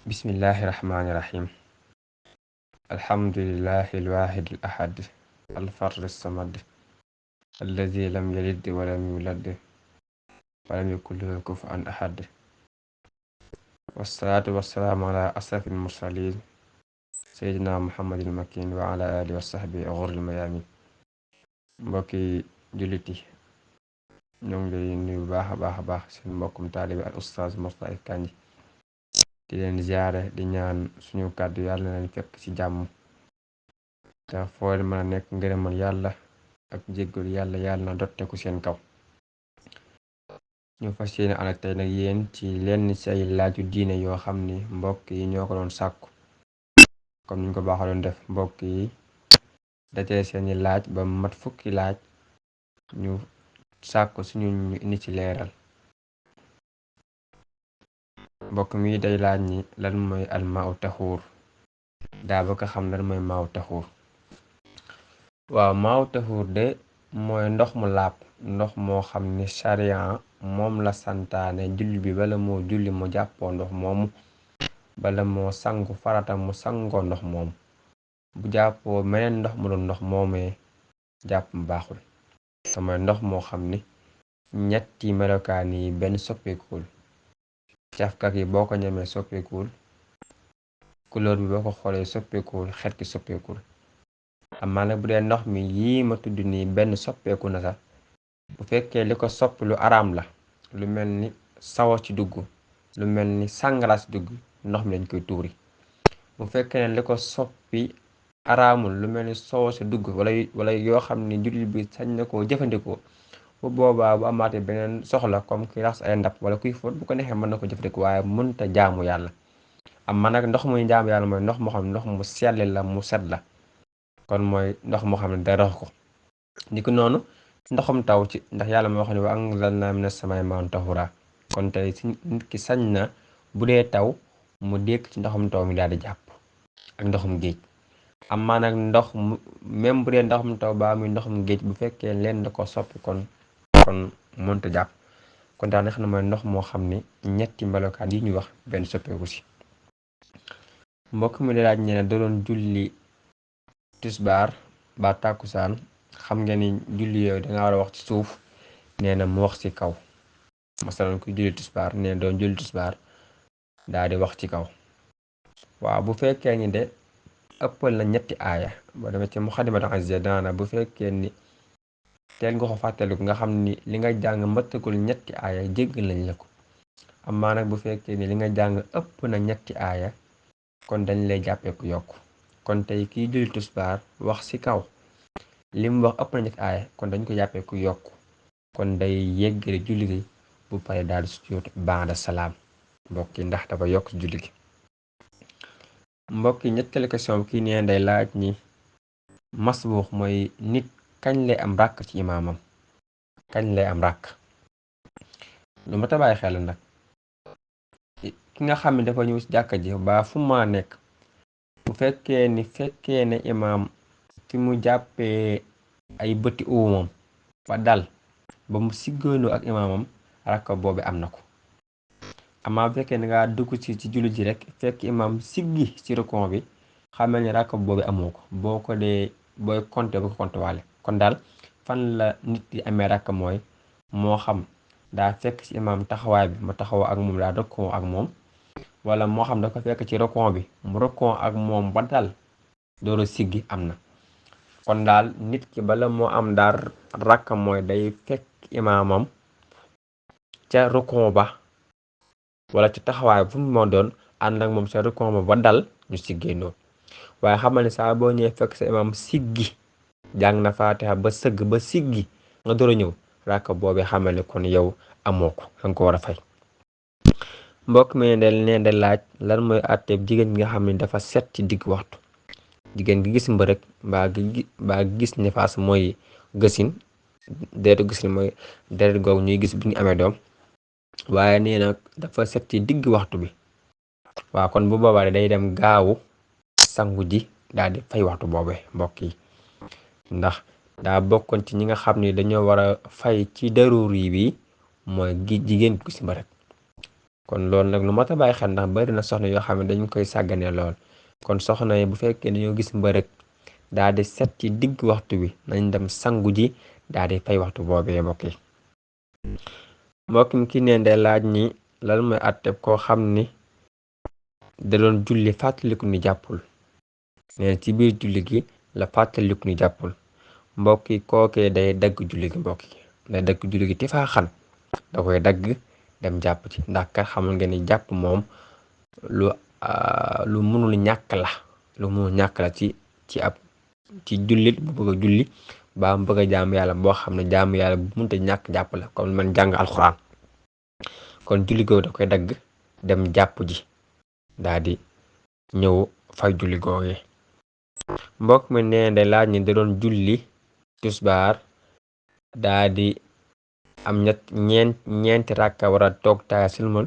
bismillahi rahmaani rahim alhamdulillahi alwaahidi al ahad alfardi samad alladi lam yalid walam yulad walam yakun lahu kufuwan ahad wassalaatu wassalaamu ala asrafi almursalin seydina muhammadil makin wa ala alihi wa sahbi ghurril mayamin. mbokki julliti ñoo ngi lay nuyu bu baax a baax seen mbokkum taalibi al ustaaz Moustapha Kandji di leen ziyaare di ñaan suñu kàddu yàlla na leen fekk ci jàmm te foo leen mën a nekk ngërëmal yàlla ak jéggalu yàlla na dotteeku seen kaw. ñu fas yéene ànd ak tey nag yéen ci lenn ci ay laaju diine yoo xam ni mbokk yi ñoo ko doon sàkku comme niñ ko baaxa doon def. mbokk yi dajale seeni laaj ba mat fukki laaj ñu sàkku suñu ñu indi ci leeral. mbokk mi day laaj ni lan mooy almaa u taxuur, daa bëgg a xam lan mooy maa u taxuur. waaw, maa u taxuur de mooy ndox mu laab, ndox moo xam ni sariya moom la santaane julli bi bala moo julli mu jàppoo ndox moomu, bala moo sangu farata mu sangoo ndox moomu. bu jàppoo meneen ndox mu doon ndox moomee jàpp mu baaxul. te mooy ndox moo xam ni ñetti melokaan yi benn soppeekuwul. cafka gi boo ko ñemee soppeekuwul, couleur bi boo ko xoolee soppeekuwul, xet ki soppeekuwul. amaa nag bu dee ndox mi yii ma tudd nii benn soppeeku na sax, bu fekkee li ko soppi lu araam la, lu mel ni sawo ci dugg, lu mel ni sàngara ci dugg, ndox mi dañ koy tuuri. bu fekkee ne li ko soppi araamul, lu mel ni sawo ci dugg wala yoo xam ni jullit bi sañ na koo jëfandikoo, bu boobaa bu amaatee beneen soxla comme kuy raxas ay ndab wala kuy fóot, bu ko neexee mën na ko jëfandikoo, waaye mënta jaamu yàlla. amaa nag ndox muy jaamu yàlla mooy ndox moo xam ne ndox mu sell la, mu set la, kon mooy ndox moo xam ne dara rax ko. ni ko noonu ndoxum taw ci, ndax yàlla moo wax ne wa anzalnaa mina samaa'i maa'an tahuuraa. kon tey si nit ki sañ na bu dee taw mu dékk ci ndoxum taw mi daal di jàpp ak ndoxum géej. amaa nag ndox mu même bu dee ndoxum taw baa muy ndoxum géej, bu fekkee leen da ko soppi kon mënta jàpp. kon daal nga xam ne mooy ndox moo xam ni ñetti melokaan yi ñu wax benn soppeeku si. mbokk mi di laaj ñe ne da doon julli tisbaar ba tàkkusaan, xam nga ni julli yooyu danga war a wax ci suuf, nee na mu wax ci kaw. masalan ku julli tisbaar, nee na doon julli tisbaar daal di wax ci kaw. waaw, bu fekkee ni de ëppal na ñetti aaya, boo demee ci Muxaddamatul Aziza daana bu fekkee ni teel nga ko fàttaliku nga xam ni li nga jàng mëttagul ñetti aaya, jéggal lañ la ko. amaa nag bu fekkee ni li nga jàng ëpp na ñetti aaya, kon dañ lay jàppee ku yokk. kon tey kiy julli tisbaar wax ci kaw, li mu wax ëpp na ñetti aaya, kon dañ ko jàppee ku yokk. kon day yeggale julli gi bu pare daal di sujjóot ba'da salaam, mbokk yi, ndax dafa yokk ci julli gi. mbokk yi, ñetteelu question bi kii nee day laaj ni masbuux mooy nit kañ lay am ràkk ci imaamam, kañ lay am ràkk. lu ma ta bàyyi xel nag, ki nga xam ne dafa ñëw ci jàkka ji ba fu ma nekk, bu fekkee ne imaam fi mu jàppee ay bëti uumam ba dal ba mu siggoonoo ak imaamam, ràkk boobu am na ko. amaa bu fekkee ne nga dugg ci julli ji rek fekk imaam siggi ci rukon bi, xamal ni ràkk boobu amoo ko. boo ko dee booy compter bu ko compter waale. kon daal fan la nit di amee ràkk mooy, moo xam daa fekk ci imaam taxawaay bi mu taxaw ak moom, daa rukon ak moom, wala moo xam da ko fekk ci rukon bi mu rukon ak moom ba dal dooru siggi, am na. kon daal nit ki bala moo am daal ràkk mooy day fekk imaamam ca rukon ba wala ci taxawaay fu mu moo doon, ànd ak moom sa rukon ba dal ñu siggéendoo. waaye xamal ne saa boo ñëwee fekk sa imaam siggi, jàng na faatiha ba sëgg ba siggi, nga door a ñëw, ràkk boobee xamal ne kon yow amoo ko, danga ko war a fay. mbokk mi nee da laaj lan mooy àtteeb jigéen gi nga xam ne dafa set ci digg waxtu. jigéen gi gis mbërëg mbaa gis nifaas mooy gësin, deretu gësin mooy deret googu ñuy gis bu ñu amee doom, waaye nee na dafa set ci digg waxtu bi. waaw, kon bu boobaa day dem gaawu sangu ji daal di fay waxtu boobee, mbokk yi, ndax daa bokkoon ci ñi nga xam ni dañoo war a fay ci daruri bi, mooy jigéen ku gis mbërëg. kon loolu nag lu mat a bàyyi xel ndax bari na soxna yoo xam ne dañ koy sàgganee lool kon soxna yi bu fekkee dañoo gis mbërëg daal di set ci digg waxtu wi nañ dem sangu ji daal di fay waxtu boobee mbokk yi mbokk mi ki neen day laaj ni lan mooy àtteb koo xam ni da doon julli fàttaliku ni jàppul neen ci biir julli gi la fàttaliku ni jàppul mbokk yi kookee day dagg julli gi mbokk yi day dagg julli gi ti faa xan da koy dagg dem jàpp ci ndax kat xamul nga ni jàpp moom lu mënul ñàkk la ci jullit bu bëgg a julli ba mu bëgg a jaamu yàlla boo xam ne jaamu yàlla bu mënta ñàkk jàpp la comme man jàng alxuraan kon julli googu da koy dagg dem jàpp ji daal di ñëw fay julli googee mbokk mi nee day laaj ni da doon julli tisbaar daal di am ñeenti rakka war a toog taaya silmal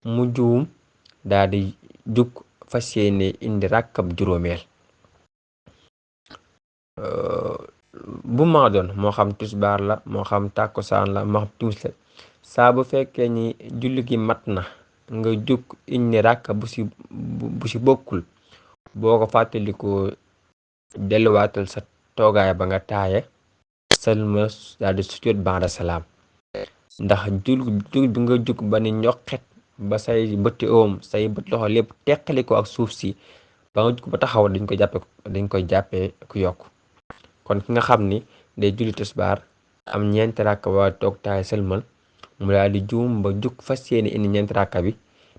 mu juum daal di jug fas yéene indi rakkab juróomeel bu ma doon moo xam tisbaar la moo xam tàkkusaan la moo xam timis la saa bu fekkee ni julli gi mat na nga jug indi rakka bu si bokkul boo ko fàttalikoo delluwaatal sa toogaay ba nga taaye salma daal di sujjóot ba'da salaam ndax jug bi nga jug ba ni ñoqet ba say bëti oom say bët loxo lépp teqali ko ak suuf si ba nga jug ba taxaw dañ koy jàppee ku yokk kon ki nga xam ni day julli tisbaar am ñeenti rakka waa toog taay sëlmal mu daal di juum ba jug fas yéene indi ñeenti rakka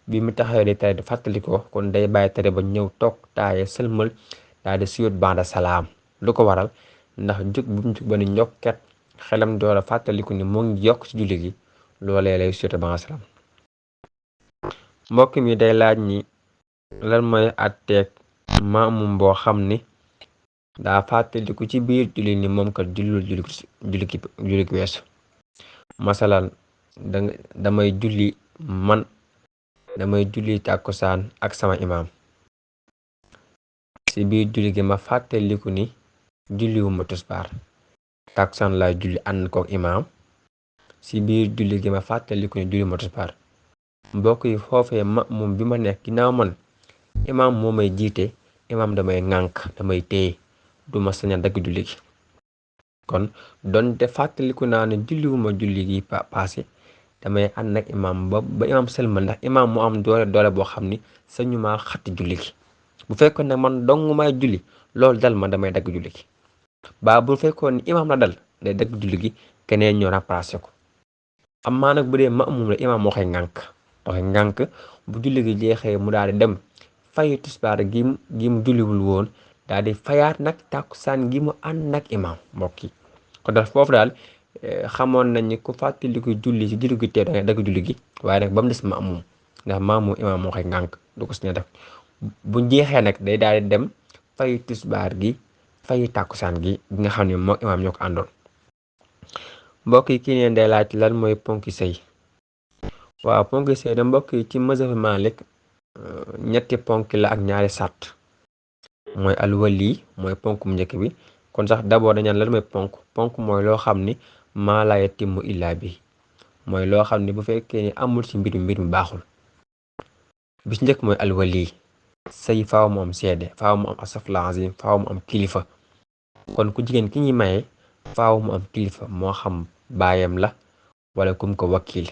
bi mu taxawee di tere di fàttali ko kon day bàyyi tere ba ñëw toog taaye sëlmal daal di sujjóot ba'da salaam lu ko waral ndax jug bu mu jug ba ni ñokket xelam door a fàttaliku ni moo ngi yokk ci julli gi loolee lay sujjóot ba'da salaam mbokk mi day laaj ni lan mooy àtteeg maamum boo xam ni daa fàttaliku ci biir julli ni moom kat julli ki weesu masalan damay julli tàkkusaan ak sama imaam ci biir julli gi ma fàttaliku ni julliwuma tisbaar tàkkusaan lay julli ànd kook imaam ci biir julli gi ma fàttaliku ni julliwuma tisbaar mbokk yi foofee moom bi ma nekk ginnaaw man imaam moo may jiite imaam damay ŋànk damay téye duma sañ a dagg julli gi kon donte fàttaliku naa ne julliwuma julli gi passé damay ànd ak imaam ba imaam sëlmal ndax imaam moo am doole boo xam ni sañu maa xatti julli gi bu fekkoon ne man dong may julli loolu dal ma damay dagg julli gi ba bu fekkoon ni imaam la dal day dagg julli gi keneen ñoo remplacé ko amaa nag bu dee maamum la imaam moo koy ŋànk bu julli gi jeexee mu daal di dem fayu tisbaar gi mu julliwul woon daal di fayaat nag tàkkusaan gi mu ànd nag imaam mbokk yi kon daal foofu daal xamoon nañ ni ku fàttaliku julli ci julli gi tee dangay dagg julli gi waaye nag ba mu des maamum ndax maamum imaam moo koy ŋànk du ko suñu def bu jeexee nag day daal di dem fayu tisbaar gi fayu tàkkusaan gi nga xam ne moo imaam ñoo ko àndoon mbokk yi kii neen day laaj lan mooy ponki sëy waaw ponki sëy da mbokk yi ci mazhab Maalik ñetti ponk la ak ñaari sart mooy alwali mooy ponk mu njëkk bi kon sax d'abord dañaan lan mooy ponk mooy loo xam ni maa laa yatimmu illaa bi mooy loo xam ni bu fekkee ni amul ci mbir mi baaxul bis njëkk mooy alwali sëy faaw mu am seede faaw mu am asafla azim faaw mu am kilifa kon ku jigéen ki ñuy maye faaw mu am kilifa moo xam baayam la wala kum ko wakiil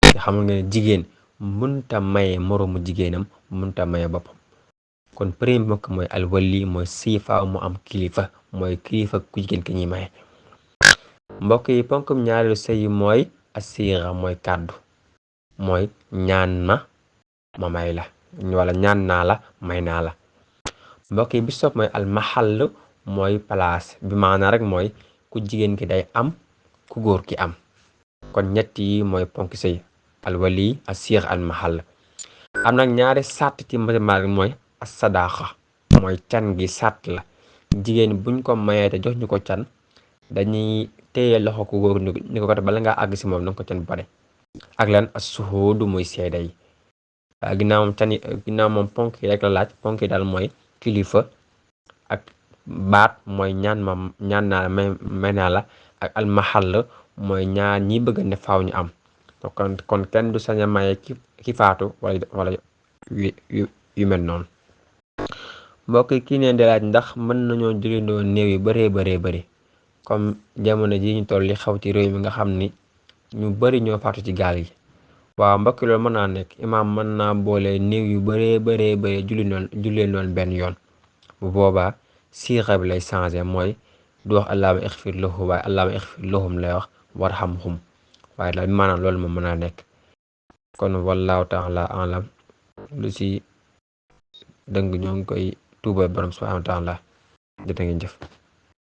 te xamul nga ne jigéen mënta maye moroomu jigéenam mënta maye boppam kon premier mbokk mooy alwali mooy sëy faaw mu am kilifa mooy kilifa ku jigéen ki ñuy maye mbokk yi ponkum ñaareelu sëy mooy asiira mooy kàddu mooy ñaan ma may la wala ñaan naa la may naa la mbokk yi bi sopp mooy almahall mooy place bi maanaa rek mooy ku jigéen ki day am ku góor ki am kon ñett yi mooy ponk sëy alwali asiir almahall am nag ñaari sàtt ci mathématique mooy as-sadaaqa mooy can gi sàtt la jigéen buñ ko mayee te jox ñu ko can dañuy téye loxo ku góor ni ko kat bala ngaa àgg si moom danga ko can bu bare ak lan as-suhuud mooy seede yi ginnaaw moom ponk yi rek la laaj ponk yi daal mooy kilifa ak baat mooy ñaan naa la may naa la ak almahall mooy ñaar ñi bëgg ne faaw ñu am kon kenn du sañ a maye ki faatu wala yu mel noonu. mbokk yi kii neen di laaj ndax mën nañoo julindoo néew yu bëree bëri comme jamono ji ñu toll li xaw ci réew mi nga xam ni ñu bëri ñoo faatu ci gaal yi. waaw mbokk loolu mën naa nekk imaam mën naa boole néew yu bëree jullee noonu benn yoon. bu boobaa siixa bi lay changé mooy du wax allahumma ixfir lahu waaye allahumma ixfir lahum lay wax warhamhum waaye la maanaam loolu moom mën naa nekk. kon wallahu taala alam lu ci dëng ñoo ngi koy tuubal borom subhanahu wa taala jërë ngeen jëf.